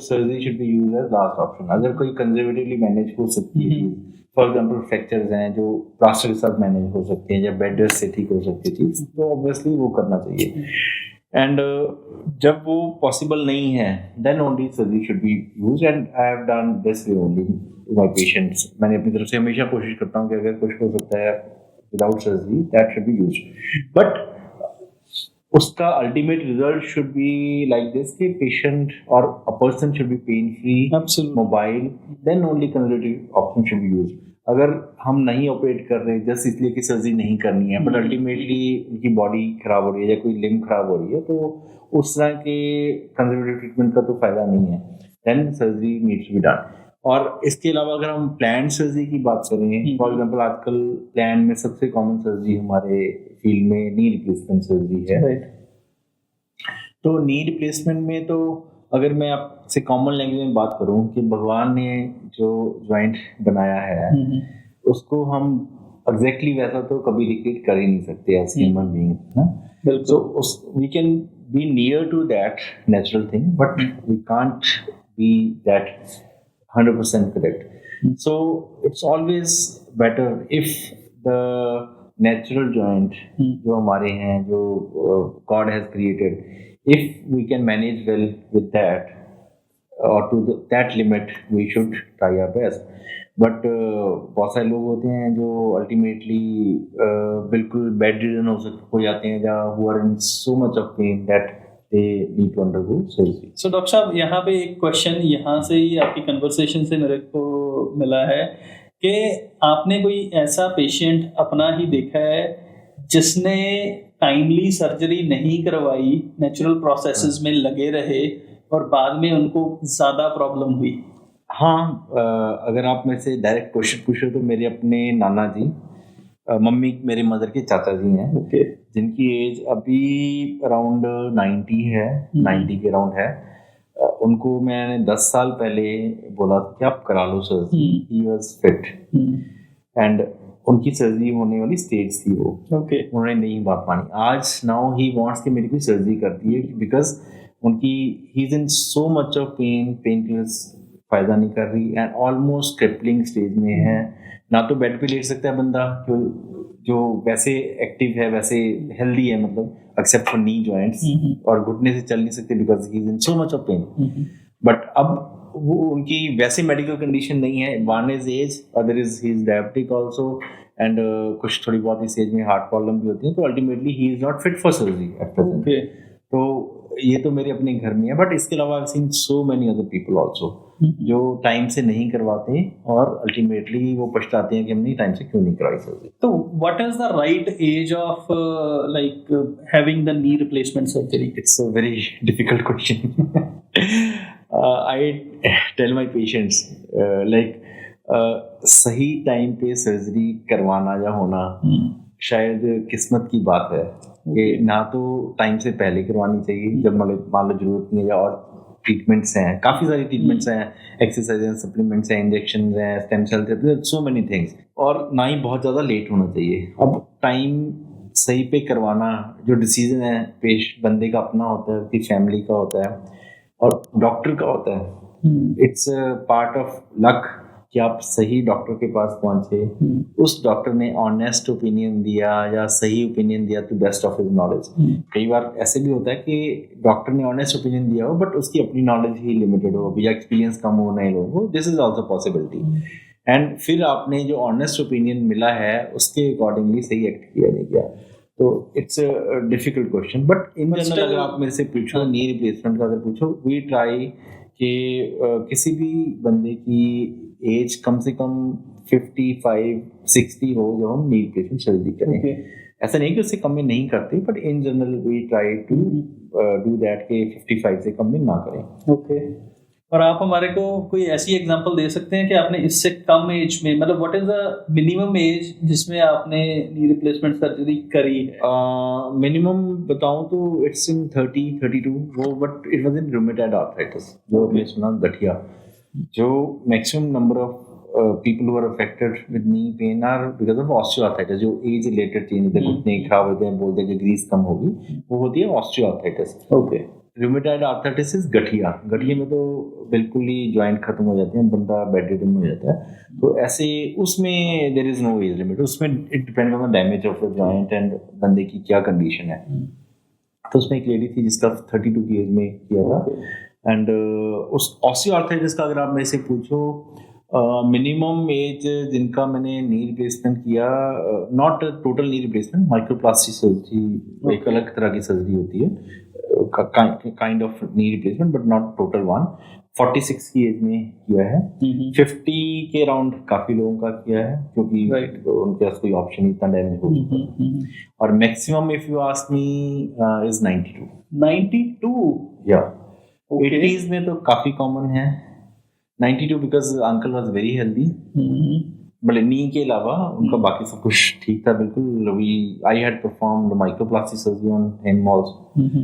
Surgery should be used as last option. अगर कोई conservatively manage हो सकती है, फॉर एग्जांपल फ्रैक्चर्स हैं जो प्लास्टर के साथ मैनेज हो सकते हैं या बेड रेस्ट से ठीक हो सकती है चीज, तो ऑब्वियसली वो करना चाहिए। एंड जब वो पॉसिबल नहीं है, then only surgery should be used. And I have done this way only to my patients. मैंने अपनी तरफ से हमेशा कोशिश करता हूँ कि अगर कुछ हो सकता है without surgery, that should be used. But उसका ultimate result should be like this कि पेशेंट और a person should be pain free, mobile, then only conservative option should be used. अगर हम नहीं ऑपरेट कर रहे जस्ट इसलिए कि सर्जरी नहीं करनी है, बट अल्टीमेटली उनकी बॉडी खराब हो रही है या कोई लिम्ब खराब हो रही है, तो उस तरह के कंजर्वेटिव ट्रीटमेंट का तो फायदा नहीं है, then surgery needs to be done. और इसके अलावा अगर हम प्लान सर्जरी की बात करें, फॉर एग्जांपल आजकल प्लान में सबसे कॉमन सर्जरी हमारे फील्ड में नी रिप्लेसमेंट सर्जरी है। तो नी रिप्लेसमेंट में तो अगर मैं आपसे कॉमन लैंग्वेज में बात करूं कि भगवान ने जो जॉइंट बनाया है उसको हम एग्जैक्टली वैसा तो कभी रिक्रिएट कर ही नहीं सकते एज ह्यूमन बीइंग ना। So we can be near to that natural thing, but we can't be that 100% correct. So it's always better if the natural joint जो हमारे हैं, जो God has created, if we can manage well with that or to that limit, we should try our best. But बहुत सारे लोग होते हैं जो ultimately बिल्कुल bedridden हो जाते हैं, या who are in so much of pain that they need to undergo surgery. So doctor साहब, यहाँ पे एक क्वेश्चन यहाँ से ही आपकी कन्वर्सेशन से मेरे को मिला है कि आपने कोई ऐसा पेशेंट अपना ही देखा है जिसने टाइमली सर्जरी नहीं करवाई, नेचुरल प्रोसेसेस में लगे रहे और बाद में उनको ज़्यादा प्रॉब्लम हुई? हाँ, अगर आप मेरे से डायरेक्ट क्वेश्चन पूछो तो मेरे अपने नाना जी, मम्मी मेरे मदर के चाचा जी हैं, जिनकी एज अभी अराउंड 90 है, 90 के अराउंड है। उनको मैंने 10 साल पहले बोला कि आप करा लो surgery, he was fit, and उनकी सर्जरी होने वाली स्टेज थी वो, उन्होंने नहीं बात मानी। आज नाउ ही वांट्स कि मेरी कोई सर्जरी करती है, बिकॉज उनकी he is in so much of pain, pain killers फायदा नहीं कर रही, एंड ऑलमोस्ट क्रिपलिंग स्टेज में है। ना तो बेड पे लेट सकता है बंदा जो वैसे एक्टिव है, वैसे हेल्दी है, मतलब एक्सेप्ट फॉर नी जॉइंट्स, और घुटने से चल नहीं सकते because he is in so much of pain. But अब वो उनकी वैसे मेडिकल कंडीशन नहीं है, one is age, other is he is diabetic also, and कुछ थोड़ी बहुत इस एज में हार्ट प्रॉब्लम भी होती है, तो ultimately he is not fit for surgery at present. तो ये तो मेरे अपने घर में है, बट इसके अलावा I seen so many other people also जो टाइम से नहीं करवाते और अल्टीमेटली वो पछताते हैं कि हमने टाइम से क्यों नहीं करवाई सर्जरी। तो what is the right age of like having the knee replacement surgery? It's a very difficult question. I tell my patients like सही टाइम पे सर्जरी करवाना या होना शायद किस्मत की बात है कि ना तो टाइम से पहले करवानी चाहिए जब मान लो जरूरत नहीं है, या और ट्रीटमेंट्स हैं, काफ़ी सारी ट्रीटमेंट्स हैं, एक्सरसाइज हैं, सप्लीमेंट्स हैं, इंजेक्शन हैं, stem cell therapy, so many things, और ना ही बहुत ज़्यादा लेट होना चाहिए। अब टाइम सही पे करवाना जो डिसीजन है बंदे का अपना होता है, उसकी फैमिली का होता है और डॉक्टर का होता है। इट्स पार्ट ऑफ लक कि आप सही डॉक्टर के पास पहुंचे, उस डॉक्टर ने ऑनेस्ट ओपिनियन दिया या सही ओपिनियन दिया to best of his knowledge. कई बार ऐसे भी होता है कि डॉक्टर ने ऑनेस्ट ओपिनियन दिया हो बट उसकी अपनी नॉलेज ही लिमिटेड हो या एक्सपीरियंस कम हो नए लोगों को, this is also possibility. And फिर आपने जो ऑनेस्ट ओपिनियन मिला है उसके अकॉर्डिंगली सही एक्ट किया नहीं किया, तो it's a difficult question. But in general अगर आप मेरे से पूछो नी रिप्लेसमेंट का, अगर पूछो, वी ट्राई कि किसी भी बंदे की एज कम से कम 55-60 हो जो हम नी रिप्लेसमेंट सर्जरी करें। ऐसा नहीं कि उससे कम में नहीं करते, but in general we try to do that के 55 से कम में ना करें। और आप हमारे को कोई ऐसी एग्जांपल दे सकते हैं कि आपने इससे कम एज में, मतलब what is the minimum age जिसमें आपने नी रिप्लेसमेंट सर्जरी करी है? मिनिमम बताऊं तो इट्स इन 30-32 वो, but it was in rheumatoid arthritis, जो मैं सुना गठिया। जो maximum number of people who are affected with knee pain are because of osteoarthritis, जो एज रिलेटेड चेंज, घुटने खराब होते हैं, बोलते हैं कि ग्रीस कम होगी, वो होती है osteoarthritis। रूमेटॉइड आर्थराइटिस इज गठिया में तो बिल्कुल ही जॉइंट खत्म हो जाते हैं, बंदा बेड रिडन हो जाता है। तो ऐसे उसमें there is no age limit, उसमें it depend on the damage of the joint and बंदे की क्या कंडीशन है। तो उसमें एक लेडी थी जिसका 32 की एज में किया था एंड उस ऑस्टियोआर्थराइटिस का अगर आप मेरे से पूछो मिनिमम एज जिनका मैंने नी रिप्लेसमेंट किया, not total knee replacement, microplastic surgery एक अलग तरह की सर्जरी होती है, kind of knee replacement but not total one, 46 की एज में किया है। 50 के अराउंड काफी लोगों का किया है क्योंकि उनके पास कोई ऑप्शन इतना डैमेज हो चुका है। और maximum if you ask me is 92 या 80s में तो काफी कॉमन है 92 because uncle was very healthy, मतलब नी के अलावा उनका बाकी सब कुछ ठीक था बिल्कुल। I had performed microplastic surgery on him also.